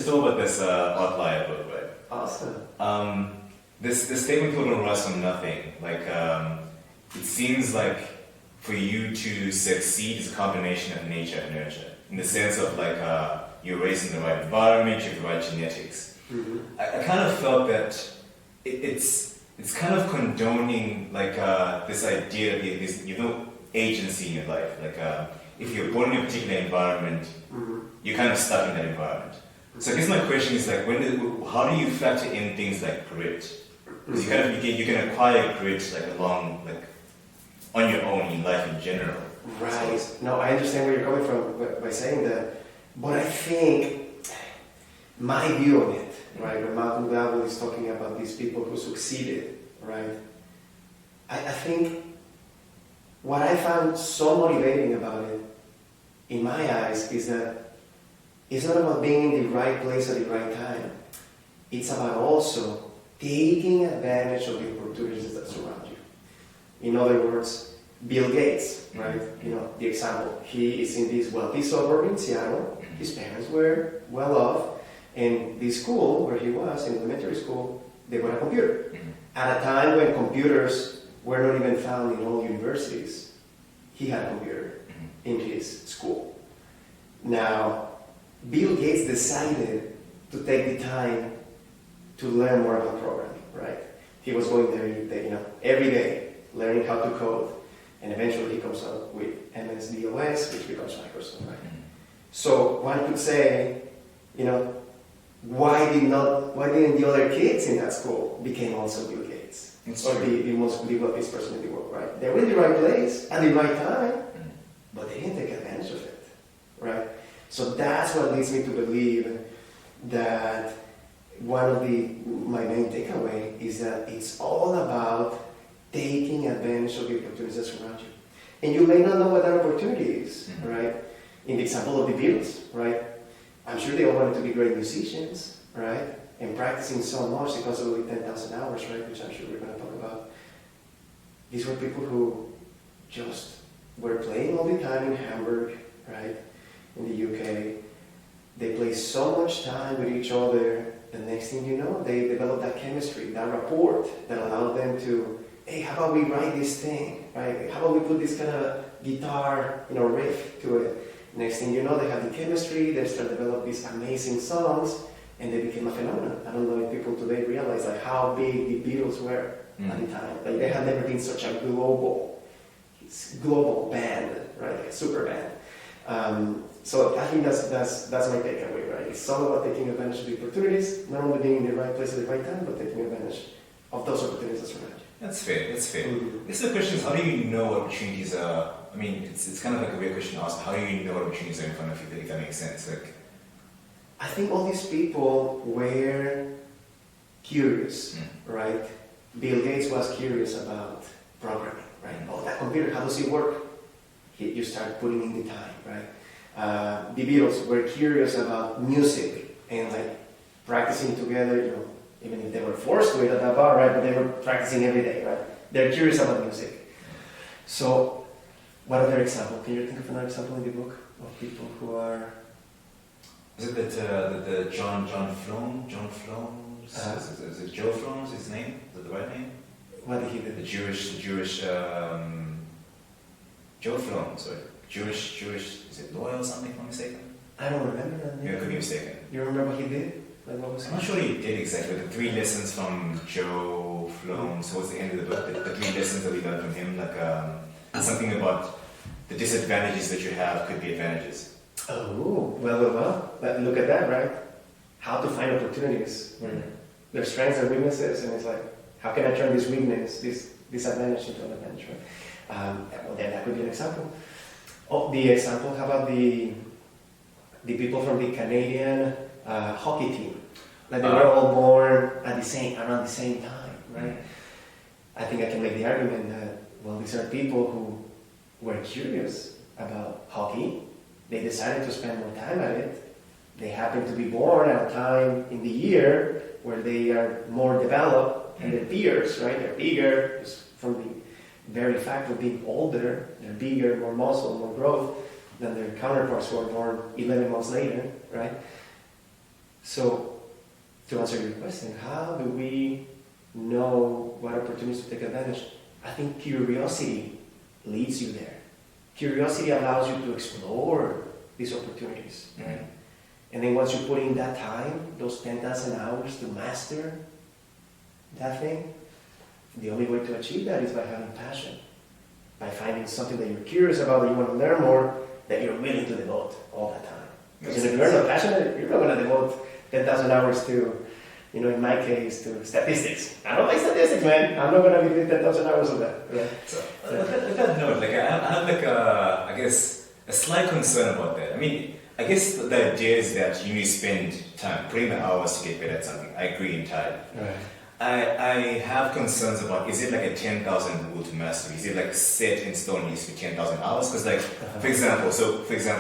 Still about this Outlier book, right? Awesome. This statement put on Russ from nothing. Like, it seems like for you to succeed is a combination of nature and nurture, in the sense of like you're raised in the right environment, you have the right genetics. Mm-hmm. I kind of felt that it's kind of condoning like this idea that there's agency in your life. Like if you're born in a particular environment, Mm-hmm. you're kind of stuck in that environment. So I guess my question is like, how do you factor in things like grit? Because you can acquire grit like on your own in life in general. Right. No, I understand where you're coming from by saying that, but I think my view on it, right, when Malcom Gladwell is talking about these people who succeeded, right, I think what I found so motivating about it, in my eyes, is that it's not about being in the right place at the right time. It's about also taking advantage of the opportunities that surround you. In other words, Bill Gates, right? You know, the example. He is in this wealthy suburb in Seattle. His parents were well off. And the school where he was, in elementary school, they got a computer. At a time when computers were not even found in all universities, he had a computer in his school. Now, Bill Gates decided to take the time to learn more about programming, right? He was going there, every day, learning how to code, and eventually he comes up with MS-DOS, which becomes Microsoft, right? So one could say, why didn't the other kids in that school become also Bill Gates? Or the most wealthiest person in the world, right? They were in the right place at the right time, but they didn't take advantage of it, right? So that's what leads me to believe that one of my main takeaway is that it's all about taking advantage of the opportunities that surround you. And you may not know what that opportunity is, right? In the example of the Beatles, right? I'm sure they all wanted to be great musicians, right? And practicing so much, they constantly 10,000 hours, right? Which I'm sure we're going to talk about. These were people who just were playing all the time in Hamburg, right? In the UK. They play so much time with each other. The next thing you know, they develop that chemistry, that rapport that allowed them to, hey, how about we write this thing, right? How about we put this kind of guitar, riff to it? Next thing you know, they have the chemistry, they start to develop these amazing songs, and they became a phenomenon. I don't know if people today realize like how big the Beatles were at the time. Like they had never been such a global band, right? Like a super band. So I think that's my takeaway, right? It's all about taking advantage of the opportunities, not only being in the right place at the right time, but taking advantage of those opportunities that surround you. That's fair. This the question is, how do you know what opportunities are? I mean, it's kind of like a weird question to ask. How do you know what opportunities are in front of you? If that makes sense. Like, I think all these people were curious, right? Bill Gates was curious about programming, right? Oh, that computer, how does it work? You start putting in the time, right? The Beatles were curious about music and like practicing together, even if they were forced to it at that bar, right? But they were practicing every day, right? They're curious about music. So, what other example? Can you think of another example in the book of people who are? Is it that the John Flohm? Is it Joe Flohm's his name? Is that the right name? What did he do? The Jewish Joe Flohm, sorry. Jewish, is it lawyer or something, if I'm mistaken? I don't remember that name. Yeah, could be mistaken. You remember what he did? Like what was I'm not sure he did exactly. The 3 lessons from Joe Flohm, so what's the end of the book? The 3 lessons that we learned from him, like something about the disadvantages that you have could be advantages. Oh, well, but look at that, right? How to find opportunities when there's strengths and weaknesses, and it's like, how can I turn this weakness, this disadvantage into an advantage, right? Well, then that could be an example. Oh, the example, how about the people from the Canadian hockey team? Like they were all born around the same time, right? I think I can make the argument that, well, these are people who were curious about hockey. They decided to spend more time at it. They happen to be born at a time in the year where they are more developed than their peers, right? They're bigger, just from the very fact of being older, they're bigger, more muscle, more growth than their counterparts who are born 11 months later, right? So, to answer your question, how do we know what opportunities to take advantage? I think curiosity leads you there. Curiosity allows you to explore these opportunities, right? And then once you put in that time, those 10,000 hours to master that thing, the only way to achieve that is by having passion, by finding something that you're curious about, that you want to learn more, that you're willing to devote all that time. Because if you're not passionate, you're not going to devote 10,000 hours to, in my case, to statistics. I don't like statistics, man. I'm not going to be doing 10,000 hours of that. Right? So, with that note, I have I guess, a slight concern about that. I mean, I guess the idea is that you need to spend time, putting the hours to get better at something. I agree entirely. Right. I have concerns about, is it like a 10,000 rule to mastery? Is it like set in stone needs to be 10,000 hours? Because for example,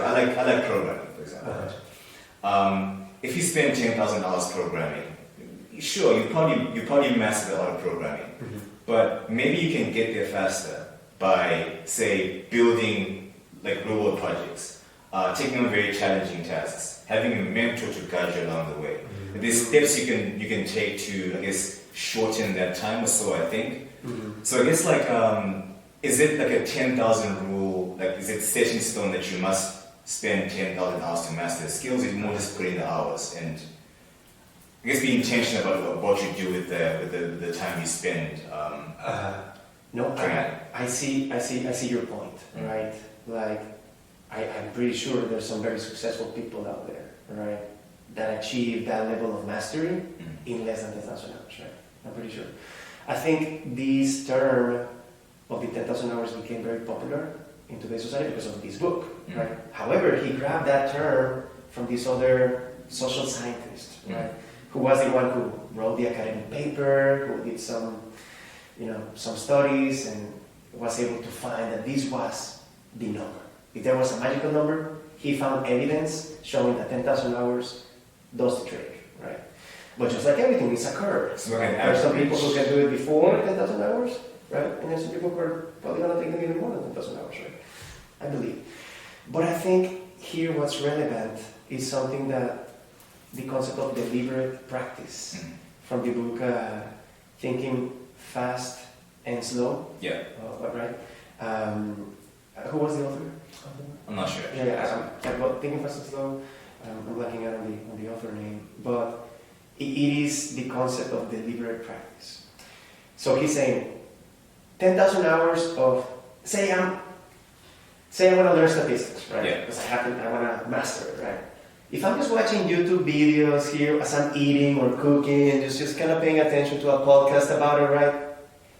I like programming, for example. If you spend 10,000 hours programming, sure, you probably master the art of programming. Mm-hmm. But maybe you can get there faster by, say, building like real-world projects, taking on very challenging tasks, having a mentor to guide you along the way. Mm-hmm. There's steps you can take to, I guess, shorten that time or so, I think. Mm-hmm. So I guess is it like a 10,000 rule? Like, is it set in stone that you must spend 10,000 hours to master the skills? It's more just put in the hours and I guess be intentional about what you do with the time you spend. No, I see your point, right? Like, I'm pretty sure there's some very successful people out there, right, that achieve that level of mastery in less than 10,000 hours, right? I'm pretty sure. I think this term of the 10,000 hours became very popular in today's society because of this book, right? However, he grabbed that term from this other social scientist, right? Who was the one who wrote the academic paper, who did some studies and was able to find that this was the number. If there was a magical number, he found evidence showing that 10,000 hours does the trick, right? But just like everything, it's a curve. So there are some people who can do it before 10,000 hours, right? And there's some people who are probably going to take them even more than 10,000 hours, right? I believe. But I think here what's relevant is something that the concept of deliberate practice from the book Thinking Fast and Slow. Yeah. Right? Who was the author? I'm not sure. Thinking Fast and Slow. I'm blanking out on the author name, but it is the concept of deliberate practice. So he's saying 10,000 hours of say I want to learn statistics, right? Yeah. Because I want to master it, right? If I'm just watching YouTube videos here as I'm eating or cooking and just kind of paying attention to a podcast about it, right?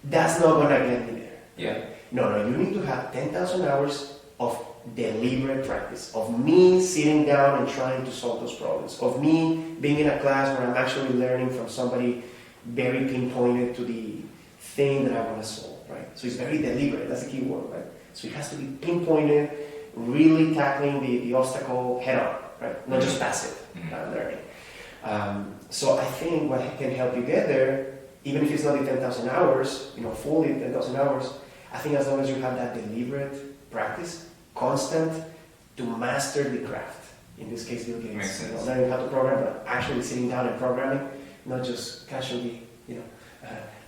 That's not going to get me there. Yeah. Right? No, you need to have 10,000 hours of deliberate practice, of me sitting down and trying to solve those problems, of me being in a class where I'm actually learning from somebody very pinpointed to the thing that I want to solve, right? So it's very deliberate, that's the key word, right? So it has to be pinpointed, really tackling the obstacle head on, right? Not just passive learning. So I think what can help you get there, even if it's not the 10,000 hours, fully 10,000 hours, I think as long as you have that deliberate practice, constant, to master the craft. In this case, Bill Gates, learning how to program, but actually sitting down and programming, not just casually,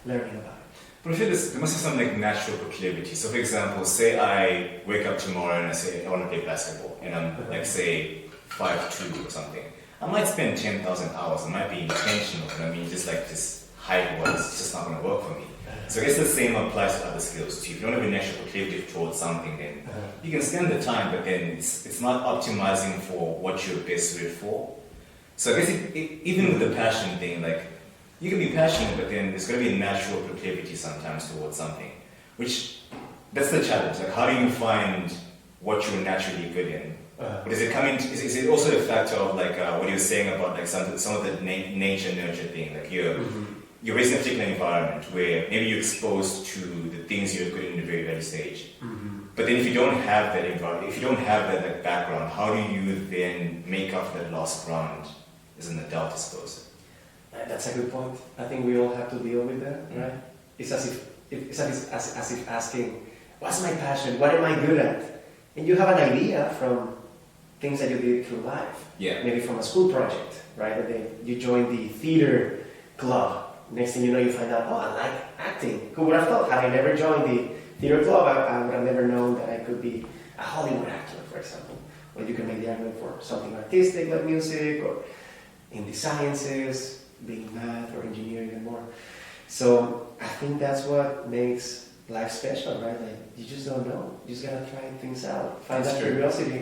learning about it. But I feel there must be some natural proclivity. So, for example, say I wake up tomorrow and I say I want to play basketball, and I'm say 5'2" or something. I might spend 10,000 hours. It might be intentional, but I mean, just height was just not going to work for me. So I guess the same applies to other skills too. If you don't have a natural proclivity towards something, then you can spend the time, but then it's not optimizing for what you're best suited for. So I guess even with the passion thing, you can be passionate, but then there's going to be a natural proclivity sometimes towards something, that's the challenge. How do you find what you're naturally good in? But is it also a factor of what you're saying about some of the nature nurture thing? You're raised in a particular environment where maybe you're exposed to the things you're good in the very early stage. But then if you don't have that environment, if you don't have that background, how do you then make up that lost ground as an adult, I suppose? That's a good point. I think we all have to deal with that, right? It's as if asking, what's my passion? What am I good at? And you have an idea from things that you did through life. Yeah. Maybe from a school project, right? That you joined the theater club. Next thing you know, you find out, oh, I like acting. Who would have thought? Had I never joined the theater club, I would have never known that I could be a Hollywood actor, for example. Or you can make the argument for something artistic like music, or in the sciences, being math or engineering and more. So I think that's what makes life special, right? Like, you just don't know. You just gotta try things out, find that curiosity,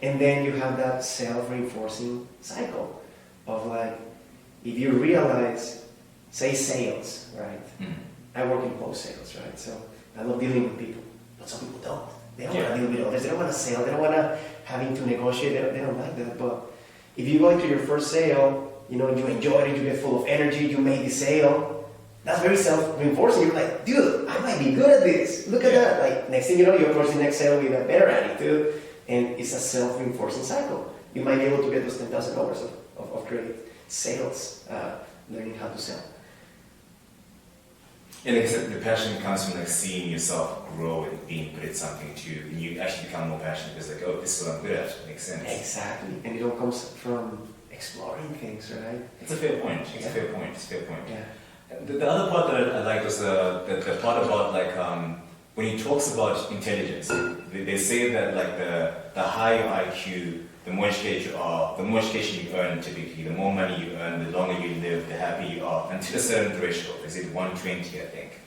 and then you have that self-reinforcing cycle of like, if you realize, say sales, right? I work in post-sales, right? So I love dealing with people, but some people don't. They don't want to deal with others. They don't want to sell. They don't want to having to negotiate. They don't like that. But if you go into your first sale, you enjoy it, you get full of energy, you made the sale, that's very self-reinforcing. You're like, dude, I might be good at this. Look at that. Like, next thing you know, you approach the next sale with a better attitude, and it's a self-reinforcing cycle. You might be able to get those $10,000 of great sales, learning how to sell. And like I said, the passion comes from like seeing yourself grow and being good at something too, and you actually become more passionate because like, oh, this is what I'm good at. Makes sense. Exactly, and it all comes from exploring things, right? It's a fair point. It's a fair point. It's a fair point. Yeah. The other part that I like was the part about like when he talks about intelligence. They say that like the higher IQ, the more educated you are, the more education you earn typically, the more money you earn, the longer you live, the happier you are, until a certain threshold. Is it 120, I think?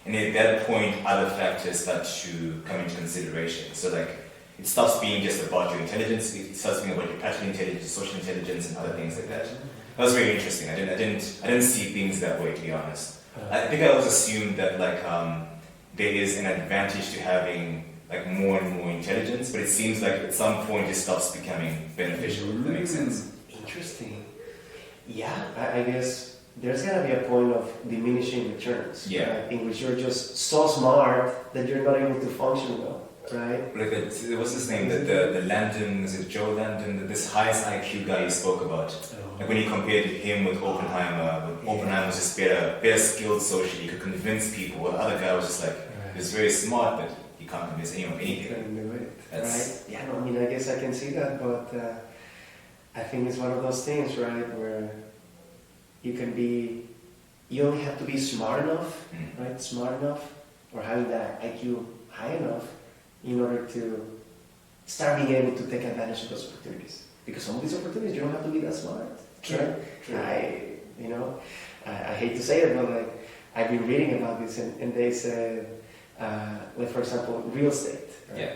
And at that point, other factors start to come into consideration. So like, it stops being just about your intelligence, it starts being about your practical intelligence, social intelligence, and other things like that. That was very interesting. I didn't see things that way, to be honest. I think I always assumed that like there is an advantage to having like more and more intelligence, but it seems like at some point it stops becoming beneficial. If that makes sense. Interesting. Yeah, I guess there's gonna be a point of diminishing returns. Yeah. Right? In which you're just so smart that you're not able to function well, right? Like what's his name? The Landon, is it Joe Landon? This highest IQ guy you spoke about. Like when he compared him with Oppenheimer, Oppenheimer was just better skilled socially, he could convince people, while the other guy was just like, he was very smart, but he can't convince anyone of anything. Couldn't do it, right? Yeah, no, I mean, I guess I can see that, but I think it's one of those things, right, where you only have to be smart enough, right, smart enough, or having that IQ high enough in order to start being able to take advantage of those opportunities. Because some of these opportunities, you don't have to be that smart. True. Right? True. I hate to say it, but like I've been reading about this, and they said, like for example, real estate. Right? Yeah.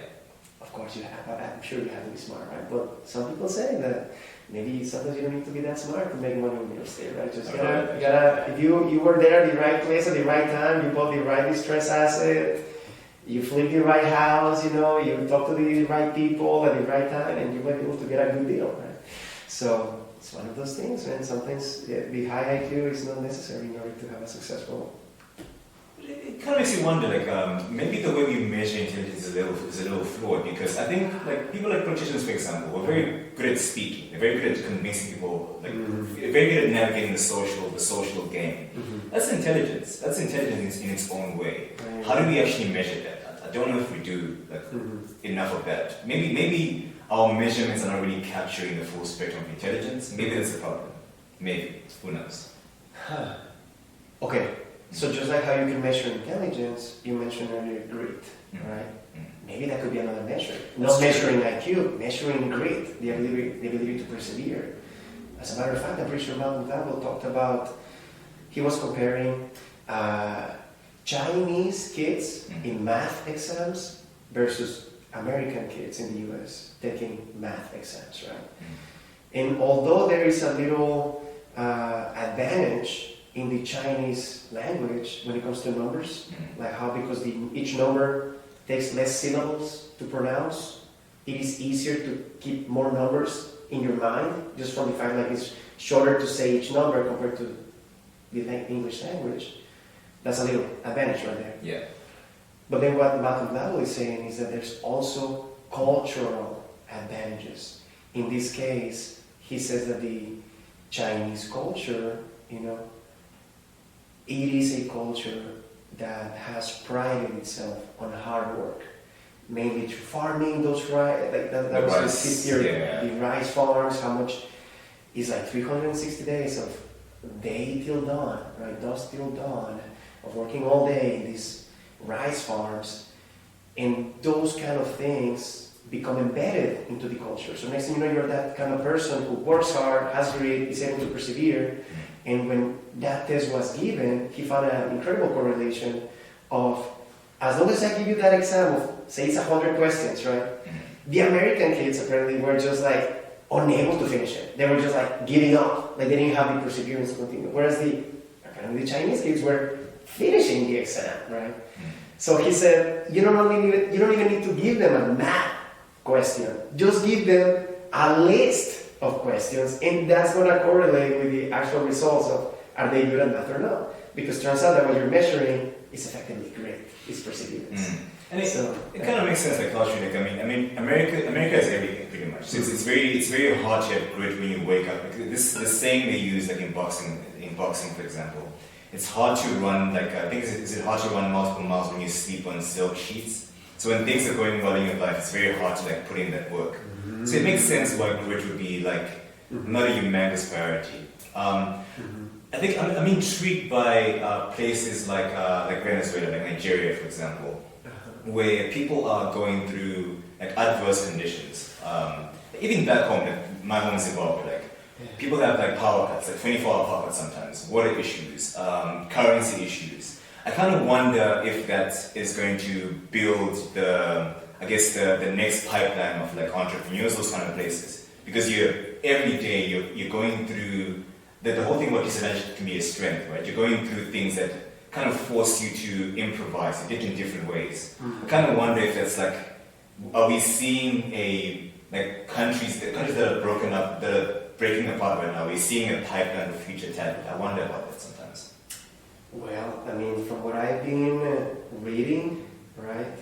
Of course, I'm sure you have to be smart, right? But some people say that maybe sometimes you don't need to be that smart to make money in real estate, right? Just gotta. If you were there at the right place at the right time, you bought the right distressed asset, you flipped the right house, you talk to the right people at the right time, and you might be able to get a good deal, right? So it's one of those things, man. Sometimes the high IQ is not necessary in order to have a successful. It kind of makes you wonder, like maybe the way we measure intelligence is a little flawed, because I think like people like politicians, for example, are very good at speaking. They're very good at convincing people. Like they're very good at navigating the social game. That's intelligence. That's intelligence in its own way. Right. How do we actually measure that? I don't know if we do enough of that. Maybe our measurements are not really capturing the full spectrum of intelligence. Maybe that's the problem. Maybe. Who knows? Okay. So just like how you can measure intelligence, you mentioned earlier grit, right? Maybe that could be another measure. Not measuring IQ, measuring grit, the ability to persevere. As a matter of fact, I'm pretty sure Malcom Gladwell talked about, he was comparing Chinese kids in math exams versus American kids in the US taking math exams, right? And although there is a little advantage in the Chinese language when it comes to numbers, like how because each number takes less syllables to pronounce, it is easier to keep more numbers in your mind, just from the fact that it's shorter to say each number compared to the English language. That's a little advantage right there. Yeah. But then what Malcom Gladwell is saying is that there's also cultural advantages. In this case, he says that the Chinese culture, it is a culture that has prided itself on hard work. mainly through farming. Those rice, like that was rice, the rice farms. How much is like 360 days of day till dawn, right? Dusk till dawn, of working all day in these rice farms, and those kind of things become embedded into the culture. So next thing you know, you're that kind of person who works hard, has grit, is able to persevere. And when that test was given, he found an incredible correlation of, as long as I give you that exam of, say it's 100 questions, right? The American kids apparently were just like unable to finish it. They were just like giving up. Like they didn't have the perseverance to continue. Whereas apparently the Chinese kids were finishing the exam, right? So he said, you don't even need to give them a math question. Just give them a list of questions, and that's going to correlate with the actual results of are they good at math or not. Because it turns out that what you're measuring is effectively grit, is perseverance. And it kind of makes sense, like culturally. Like, I mean, America has everything pretty much. So it's very hard to have grit when you wake up. Like the saying they use, like in boxing, for example. It's hard to run, like, I think, is it hard to run multiple miles when you sleep on silk sheets? So when things are going well in your life, it's very hard to, like, put in that work. So it makes sense why grit would be, like, not a humongous priority. I think I'm intrigued by places like Venezuela, like Nigeria, for example, where people are going through, like, adverse conditions. Even back home, like, my home is Zimbabwe, like, people have like power cuts, like 24-hour power cuts sometimes, water issues, currency issues. I kind of wonder if that is going to build the next pipeline of like entrepreneurs, those kind of places. Because every day you're going through, the whole thing about disadvantage can be a strength, right? You're going through things that kind of force you to improvise, to think in different ways. I kind of wonder if that's like, are we seeing countries that are broken up, that are breaking apart right now, we're seeing a pipeline of future talent. I wonder about that sometimes. Well, I mean, from what I've been reading, right,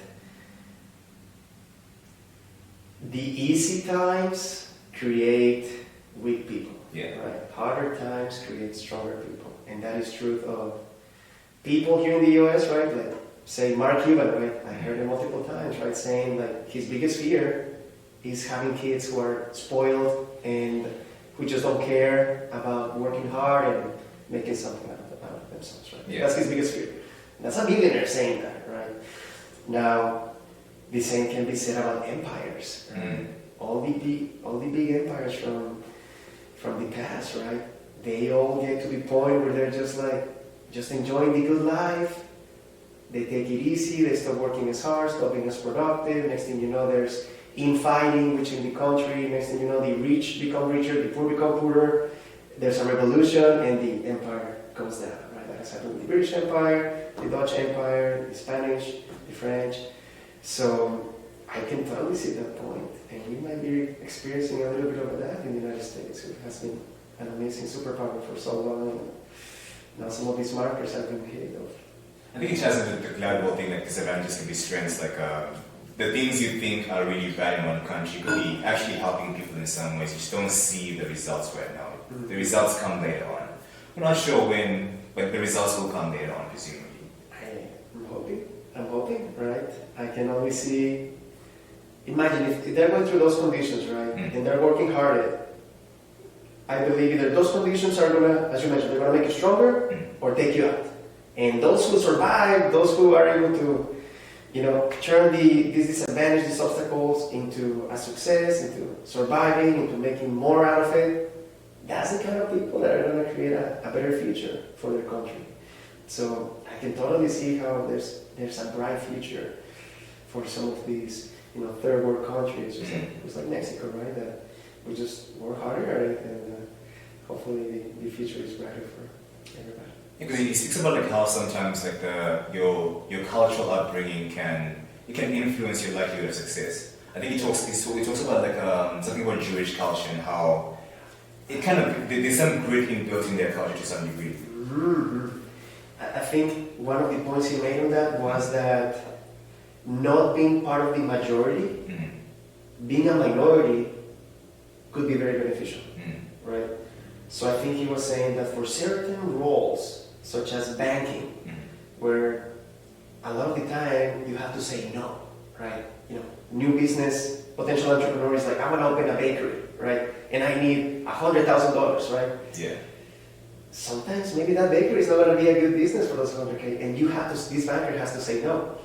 the easy times create weak people. Yeah. Right? Harder times create stronger people. And that is true of people here in the US, right? Like, say, Mark Cuban, right? I heard him multiple times, right? Saying, like, his biggest fear is having kids who are spoiled and who just don't care about working hard and making something out of themselves, right? Yeah. That's his biggest fear. And that's a millionaire saying that, right? Now, the same can be said about empires, right? All the big empires from the past, right? They all get to the point where they're just enjoying the good life. They take it easy, they stop working as hard, stop being as productive. Next thing you know, there's infighting within the country. Next thing you know, the rich become richer, the poor become poorer. There's a revolution and the empire goes down, right? That has happened with the British Empire, the Dutch Empire, the Spanish, the French. So I can totally see that point. And we might be experiencing a little bit of that in the United States. It has been an amazing superpower for so long. And now some of these markers have been hit off. I think it has the Gladwell thing, like disadvantages can be strengths, like the things you think are really bad in one country could be actually helping people in some ways. You just don't see the results right now. The results come later on. We're not sure when, but the results will come later on, presumably. I'm hoping, right? I can only see, imagine if they're going through those conditions, right? And they're working hard at it. I believe either those conditions are going to, as you mentioned, they're going to make you stronger or take you out. And those who survive, those who are able to, turn these disadvantages, these obstacles into a success, into surviving, into making more out of it, that's the kind of people that are going to create a better future for their country. So I can totally see how there's a bright future for some of these, third world countries, just like Mexico, right? That we just work harder at it, and hopefully the future is brighter for everybody. Because he speaks about like how sometimes like your cultural upbringing can influence your likelihood of success. I think he talks about like something about Jewish culture and how it kind of there's some grit built in their culture to some degree. Mm-hmm. I think one of the points he made on that was that not being part of the majority, being a minority, could be very beneficial, right? So I think he was saying that for certain roles, such as banking, where a lot of the time you have to say no, right? new business, potential entrepreneur is like, I want to open a bakery, right? And I need $100,000, right? Yeah. Sometimes maybe that bakery is not going to be a good business for those 100K, and this banker has to say no.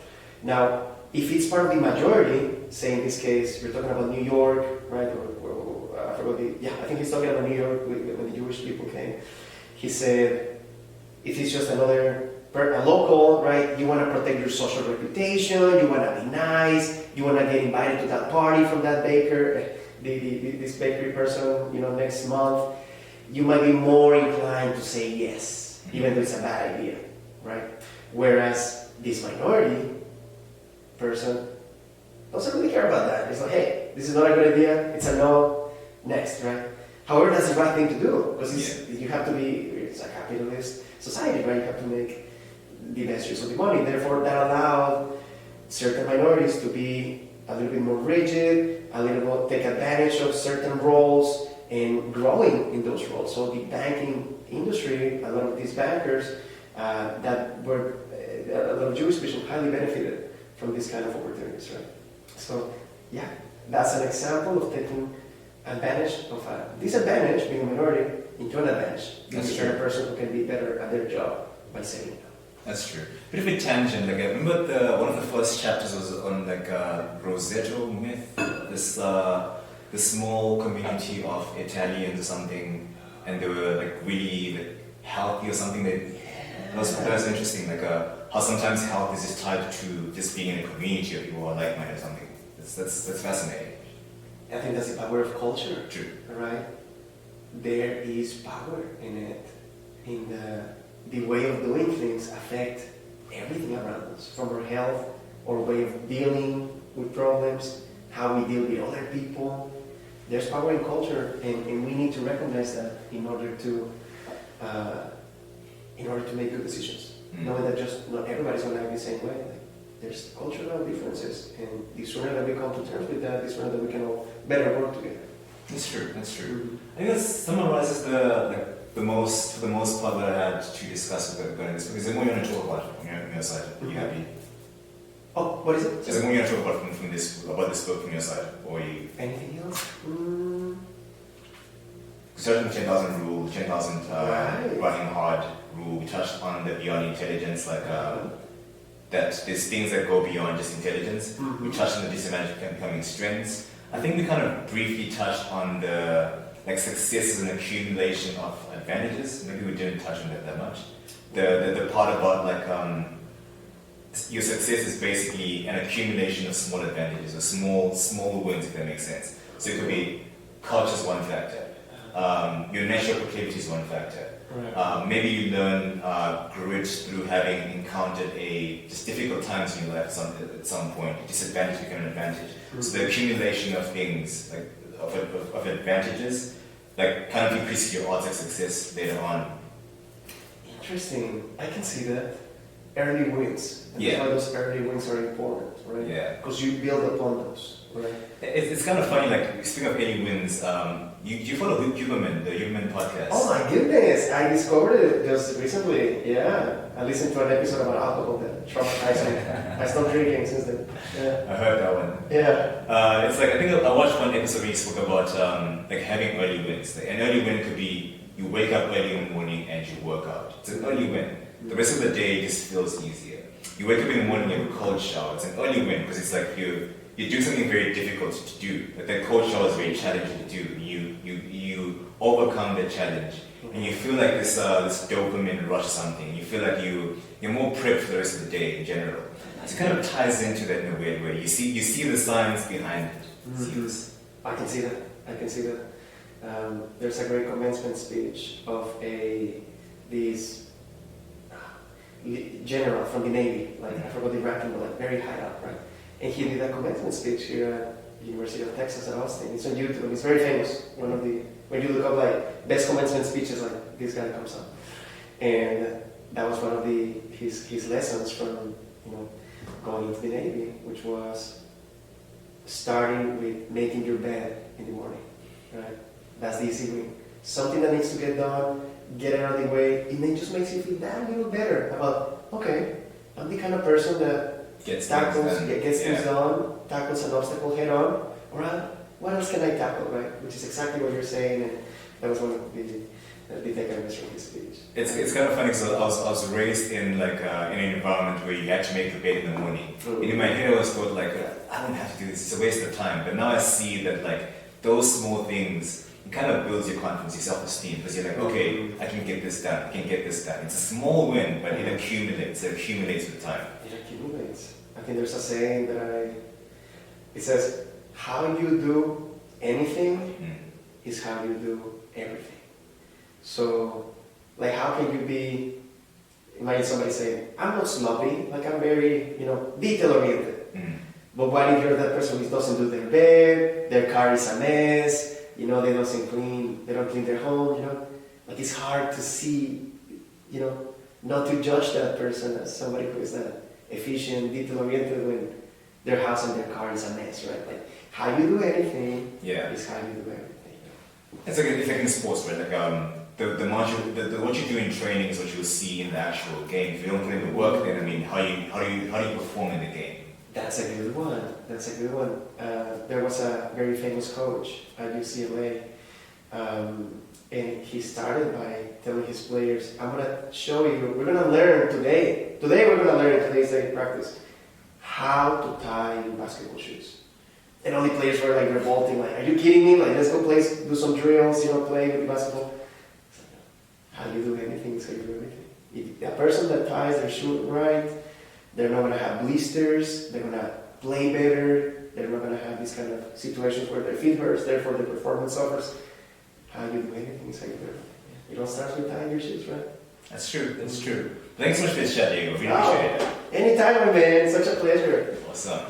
Now, if it's part of the majority, say in this case, we're talking about New York, right? I forgot I think he's talking about New York when the Jewish people came. He said, if it's just a local, right? You want to protect your social reputation, you want to be nice, you want to get invited to that party from that baker, this bakery person, next month. You might be more inclined to say yes, even though it's a bad idea, right? Whereas this minority person doesn't really care about that. It's like, hey, this is not a good idea, it's a no, next, right? However, that's the right thing to do, because you have to it's a capitalist society, right? You have to make the best use of the money. Therefore, that allowed certain minorities to be a little bit more rigid, a little bit take advantage of certain roles, and growing in those roles. So the banking industry, a lot of these bankers that were, a lot of Jewish people highly benefited from this kind of opportunities, right? So, that's an example of taking advantage of a disadvantage, being a minority, into an advantage. Being a person who can be better at their job by saying no. That's true. Bit of a tangent. Like I remember one of the first chapters was on Rosetto myth. This small community of Italians or something, and they were really healthy or something. That was interesting. How sometimes health is just tied to just being in a community of people who are like-minded or something. That's fascinating. I think that's the power of culture. True. Right? There is power in it. In the way of doing things affect everything around us, from our health, our way of dealing with problems, how we deal with other people. There's power in culture, and we need to recognize that in order to make good decisions. Knowing that just not everybody's going to act the same way. There's cultural differences, and the sooner that we come to terms with that, the sooner that we can all better work together. That's true. Mm-hmm. I think that summarizes the most part that I had to discuss with going this book. Is there more you want to talk about from your side? Are you happy? Oh, what is it? Is there more you want to talk about this book from your side, or are you? Anything else? Certain 10,000 rule, 10,000 right. running hard rule. We touched on the beyond intelligence, that there's things that go beyond just intelligence. Mm-hmm. We touched on the disadvantage becoming strengths. I think we kind of briefly touched on the success is an accumulation of advantages. Maybe we didn't touch on that much. The part about your success is basically an accumulation of small advantages or small wins, if that makes sense. So it could be culture is one factor. Your natural proclivity is one factor. Right. Maybe you learn grit through having encountered just difficult times in your life at some point. A disadvantage become an advantage. Mm-hmm. So the accumulation of things, of advantages, kind of increases your odds of success later on. Interesting. I can see that. Early wins. And that's why those early wins are important, right? Yeah. Because you build upon those, right? It's kind of funny, speaking of early wins, you follow Huberman, the Huberman podcast. Oh my goodness, I discovered it just recently. Yeah, I listened to an episode about alcohol that traumatized me. I stopped drinking since then. Yeah. I heard that one. Yeah. It's I think I watched one episode where you spoke about having early wins. An early win could be you wake up early in the morning and you work out. It's an early win. The rest of the day just feels easier. You wake up in the morning, you have a cold shower. It's an early win because it's you do something very difficult to do. That cold shower is very challenging to do. You overcome the challenge, and you feel like this dopamine rush or something. You feel like you're more prepped for the rest of the day in general. So it kind of ties into that in a weird way. You see the science behind it. Mm-hmm. I can see that. There's a great commencement speech of this general from the Navy, I forgot the ranking, but very high up, right? And he did a commencement speech here at University of Texas at Austin. It's on YouTube, and it's very famous. When you look up best commencement speeches, this guy comes up. And that was one of his lessons from going into the Navy, which was starting with making your bed in the morning, right? That's the easy win. Something that needs to get done, get it out of the way, and then just makes you feel that little better about, okay, I'm the kind of person that Gets tackles, gets things Yeah. done, tackles an obstacle head on, or what else can I tackle, right? Which is exactly what you're saying, and that was one of the takeaways from his speech. It's kind of funny because I was raised in like in an environment where you had to make the bed in the morning. Mm. And in my head I was thought like, I don't have to do this, it's a waste of time. But now I see that like those small things, it kind of builds your confidence, your self-esteem, because you're like, okay, I can get this done, I can get this done. It's a small win, but it accumulates with time. It accumulates. I think there's a saying that it says, how you do anything is how you do everything. So, like, how can you be, imagine somebody saying, I'm not snobby, like I'm very, detail-oriented. But what if you're that person who doesn't do their bed, their car is a mess, they don't clean their home, Like, it's hard to see, not to judge that person as somebody who is that efficient, detail-oriented when their house and their car is a mess, right? Like, how you do anything is how you do everything. It's like in sports, right? Like what you do in training is what you'll see in the actual game. If you don't put in the work, then I mean, how do you perform in the game? That's a good one. There was a very famous coach at UCLA, and he started by telling his players, "I'm gonna show you. We're gonna learn today. Today we're gonna learn in today's day practice how to tie your basketball shoes." And all the players were like revolting, like, "Are you kidding me? Like, let's go do some drills, play with basketball." How you do anything is how you do everything. If a person that ties their shoe right, they're not gonna have blisters. They're gonna play better. They're not gonna have these kind of situations where their feet hurts, therefore their performance suffers. How you do anything is how you do everything. It all starts with tying your shoes, right? That's true. Thanks so much for this chat, Diego. Really appreciate it. Anytime, my man. Such a pleasure. Awesome.